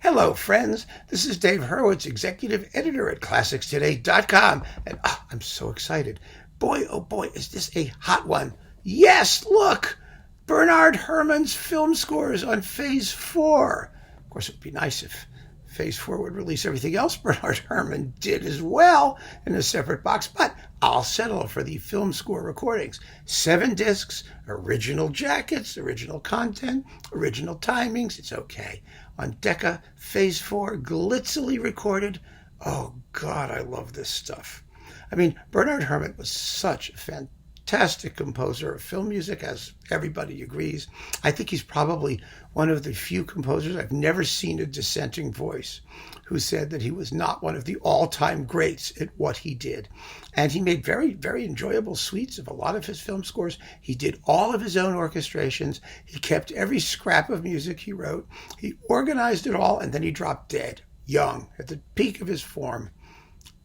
Hello, friends. This is Dave Hurwitz, executive editor at ClassicsToday.com, and I'm so excited. Boy, oh boy, is this a hot one. Yes, look! Bernard Herrmann's film scores on Phase 4. Of course, it would be nice if Phase 4 would release everything else Bernard Herrmann did as well in a separate box, but I'll settle for the film score recordings. 7 discs, original jackets, original content, original timings. It's okay. On Decca, Phase 4, glitzily recorded. Oh, God, I love this stuff. I mean, Bernard Herrmann was such a fantastic composer of film music, as everybody agrees. I think he's probably one of the few composers I've never seen a dissenting voice who said that he was not one of the all-time greats at what he did. And he made very, very enjoyable suites of a lot of his film scores. He did all of his own orchestrations. He kept every scrap of music he wrote. He organized it all, and then he dropped dead, young, at the peak of his form.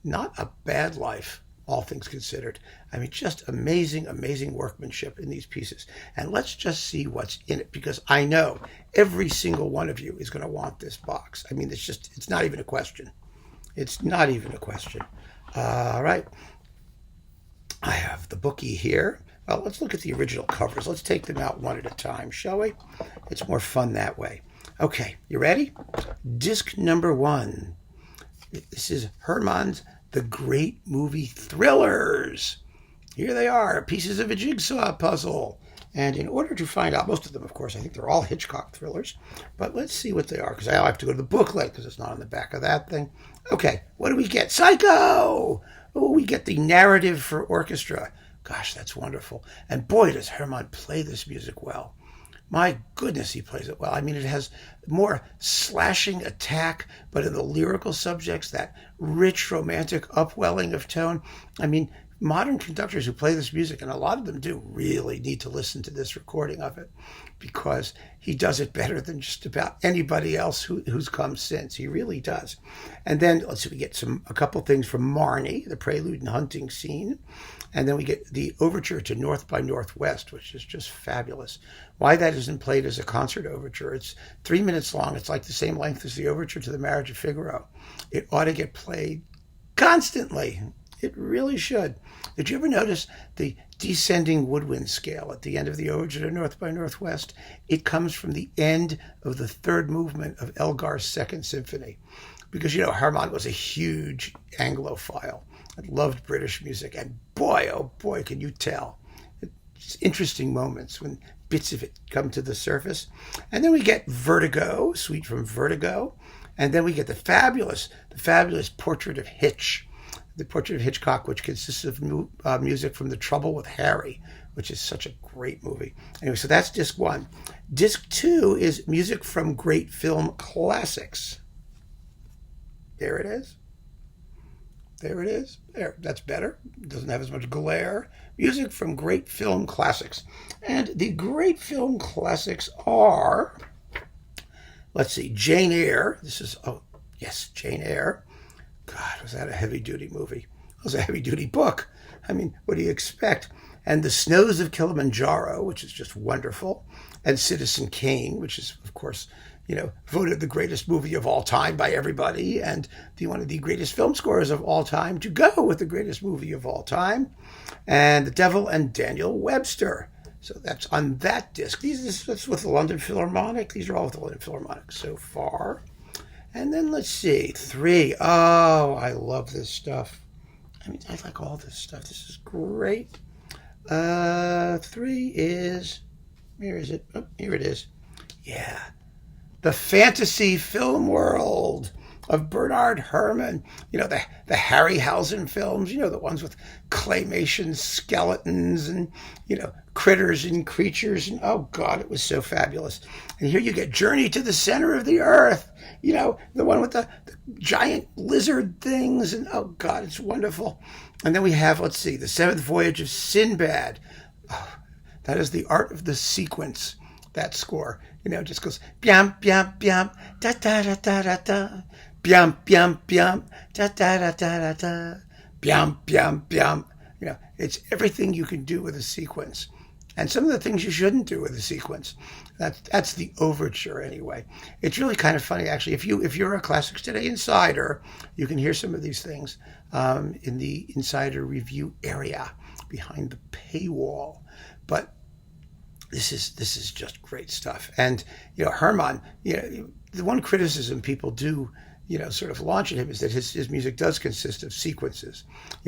Not a bad life, all things considered. I mean, just amazing, amazing workmanship in these pieces. And let's just see what's in it, because I know every single one of you is going to want this box. I mean, it's not even a question. It's not even a question. All right. I have the bookie here. Well, let's look at the original covers. Let's take them out one at a time, shall we? It's more fun that way. Okay, you ready? Disc number 1. This is Herrmann's The Great Movie Thrillers. Here they are, pieces of a jigsaw puzzle. And in order to find out, most of them, of course, I think they're all Hitchcock thrillers, but let's see what they are, because I'll have to go to the booklet, because it's not on the back of that thing. Okay, what do we get? Psycho! Oh, we get the narrative for orchestra. Gosh, that's wonderful. And boy, does Herrmann play this music well. My goodness, he plays it well. I mean, it has more slashing attack, but in the lyrical subjects, that rich, romantic upwelling of tone. I mean, modern conductors who play this music, and a lot of them do, really need to listen to this recording of it, because he does it better than just about anybody else who's come since. He really does. And then, let's see, we get a couple things from Marnie, the prelude and hunting scene. And then we get the Overture to North by Northwest, which is just fabulous. Why that isn't played as a concert overture? It's 3 minutes long. It's like the same length as the Overture to the Marriage of Figaro. It ought to get played constantly. It really should. Did you ever notice the descending woodwind scale at the end of the Overture to North by Northwest? It comes from the end of the third movement of Elgar's Second Symphony. Because, Herrmann was a huge Anglophile and loved British music. And boy, oh boy, can you tell. It's interesting moments when bits of it come to the surface. And then we get Vertigo, suite from Vertigo. And then we get the fabulous Portrait of Hitch. The Portrait of Hitchcock, which consists of music from The Trouble with Harry, which is such a great movie. Anyway, so that's disc 1. Disc 2 is music from great film classics. There it is. There it is. There, that's better. It doesn't have as much glare. Music from great film classics. And the great film classics are, let's see, Jane Eyre. This is, Jane Eyre. God, was that a heavy-duty movie? It was a heavy-duty book. I mean, what do you expect? And The Snows of Kilimanjaro, which is just wonderful. And Citizen Kane, which is, of course, voted the greatest movie of all time by everybody, and one of the greatest film scores of all time to go with the greatest movie of all time. And The Devil and Daniel Webster. So that's on that disc. That's with the London Philharmonic. These are all with the London Philharmonic so far. And then let's see, 3. Oh, I love this stuff. I mean, I like all this stuff. This is great. 3 is, where is it? Oh, here it is. Yeah. The fantasy film world of Bernard Herrmann. The Harryhausen films, the ones with claymation skeletons and, critters and creatures. And oh, God, it was so fabulous. And here you get Journey to the Center of the Earth, the one with the giant lizard things. And oh, God, it's wonderful. And then we have, let's see, The Seventh Voyage of Sinbad. Oh, that is the art of the sequence. That score, it just goes biam biam biam da da da da da da biam biam biam da da da da da da biam biam biam. It's everything you can do with a sequence. and some of the things you shouldn't do with a sequence. That's the overture anyway. It's really kind of funny, actually. If you're a Classics Today insider, you can hear some of these things in the insider review area behind the paywall. But this is just great stuff. And Herrmann, the one criticism people do sort of launch at him is that his music does consist of sequences,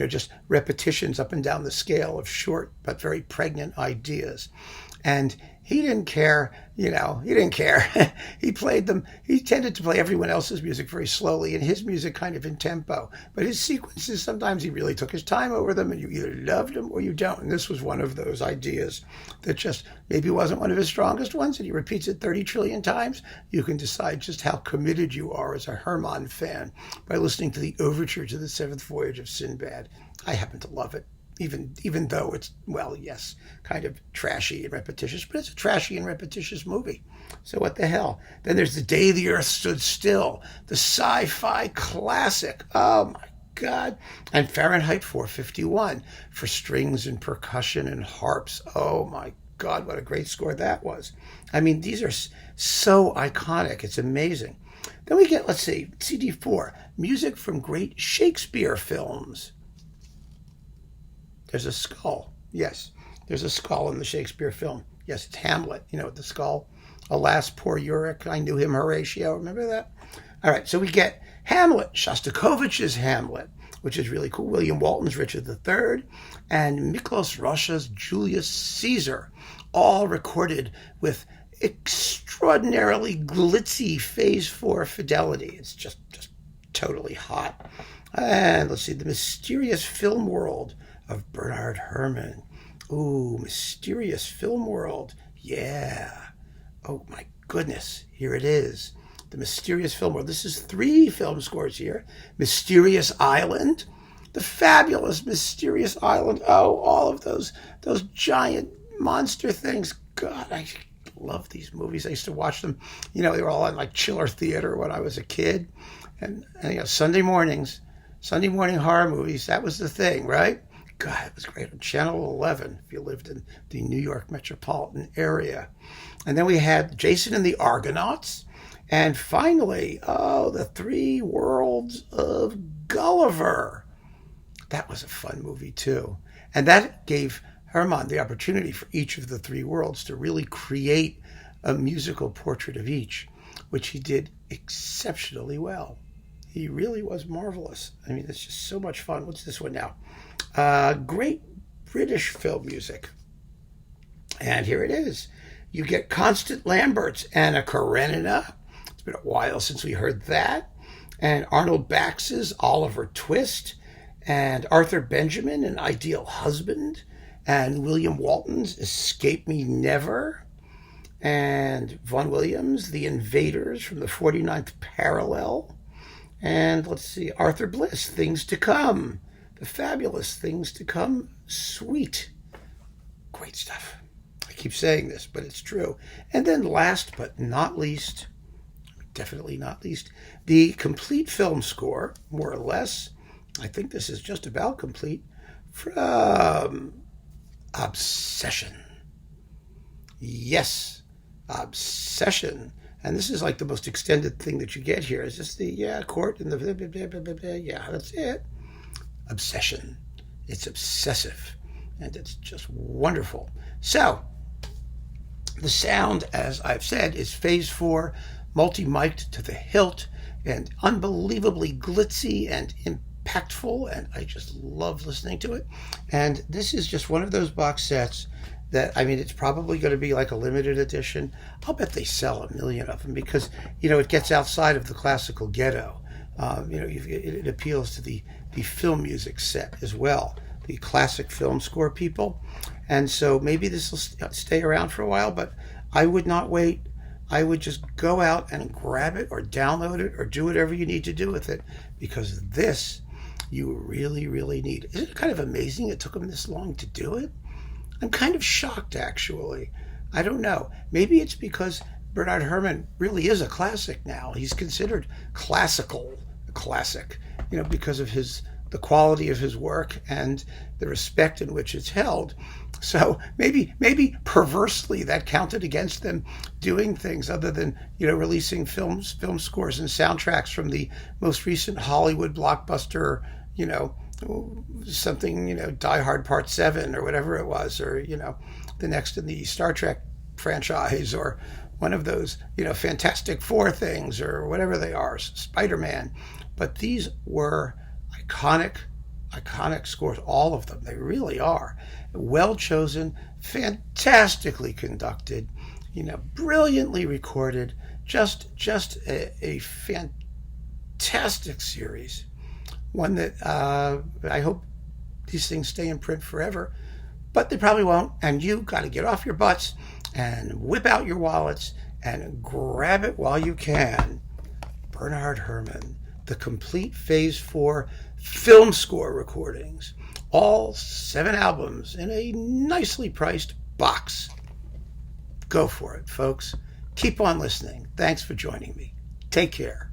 just repetitions up and down the scale of short but very pregnant ideas. And he didn't care, he didn't care. He played them, he tended to play everyone else's music very slowly and his music kind of in tempo. But his sequences, sometimes he really took his time over them and you either loved them or you don't. And this was one of those ideas that just maybe wasn't one of his strongest ones and he repeats it 30 trillion times. You can decide just how committed you are as a Herrmann fan by listening to the Overture to the Seventh Voyage of Sinbad. I happen to love it. Even though it's, well, yes, kind of trashy and repetitious, but it's a trashy and repetitious movie. So what the hell? Then there's The Day the Earth Stood Still, the sci-fi classic. Oh, my God. And Fahrenheit 451 for strings and percussion and harps. Oh, my God, what a great score that was. I mean, these are so iconic. It's amazing. Then we get, let's see, CD4, music from great Shakespeare films. There's a skull. Yes, there's a skull in the Shakespeare film. Yes, it's Hamlet, the skull. Alas, poor Yorick. I knew him, Horatio. Remember that? All right, so we get Hamlet, Shostakovich's Hamlet, which is really cool. William Walton's Richard III, and Miklos Rocha's Julius Caesar, all recorded with extraordinarily glitzy Phase 4 fidelity. It's just totally hot. And let's see, The Mysterious Film World of Bernard Herrmann. Ooh, Mysterious Film World. Yeah. Oh, my goodness. Here it is. The Mysterious Film World. This is 3 film scores here. Mysterious Island. The Fabulous Mysterious Island. Oh, all of those giant monster things. God, I love these movies. I used to watch them. They were all on like Chiller Theater when I was a kid. And Sunday morning horror movies, that was the thing, right? God, it was great on Channel 11 if you lived in the New York metropolitan area. And then we had Jason and the Argonauts. And finally, The 3 Worlds of Gulliver. That was a fun movie, too. And that gave Herrmann the opportunity for each of the 3 worlds to really create a musical portrait of each, which he did exceptionally well. He really was marvelous. I mean, it's just so much fun. What's this one now? Great British film music. And here it is. You get Constant Lambert's Anna Karenina. It's been a while since we heard that. And Arnold Bax's Oliver Twist. And Arthur Benjamin, An Ideal Husband. And William Walton's Escape Me Never. And Vaughan Williams, The Invaders from the 49th Parallel. And let's see, Arthur Bliss, Things to Come. The Fabulous Things to Come Suite. Great stuff. I keep saying this, but it's true. And then last but not least, definitely not least, the complete film score, more or less. I think this is just about complete, from Obsession. Yes, Obsession. And this is like the most extended thing that you get here. Is this the court and the yeah, that's it. Obsession. It's obsessive. And it's just wonderful. So, the sound, as I've said, is Phase 4, multi-mic'd to the hilt, and unbelievably glitzy and impactful, and I just love listening to it. And this is just one of those box sets that, I mean, it's probably going to be like a limited edition. I'll bet they sell 1 million of them because, it gets outside of the classical ghetto. It appeals to the film music set as well, the classic film score people. And so maybe this will stay around for a while, but I would not wait. I would just go out and grab it or download it or do whatever you need to do with it, because this you really, really need. Isn't it kind of amazing it took them this long to do it? I'm kind of shocked, actually. I don't know. Maybe it's because Bernard Herrmann really is a classic now. He's considered classic, because of the quality of his work and the respect in which it's held. So maybe perversely that counted against them doing things other than, releasing film scores and soundtracks from the most recent Hollywood blockbuster, something, Die Hard Part 7 or whatever it was, or, the next in the Star Trek franchise, or one of those, Fantastic Four things, or whatever they are, Spider-Man. But these were iconic scores, all of them. They really are. Well chosen, fantastically conducted, brilliantly recorded, just a fantastic series. One that I hope these things stay in print forever, but they probably won't. And you got to get off your butts and whip out your wallets and grab it while you can. Bernard Herrmann, the complete Phase 4 film score recordings, all 7 albums in a nicely priced box. Go for it, folks. Keep on listening. Thanks for joining me. Take care.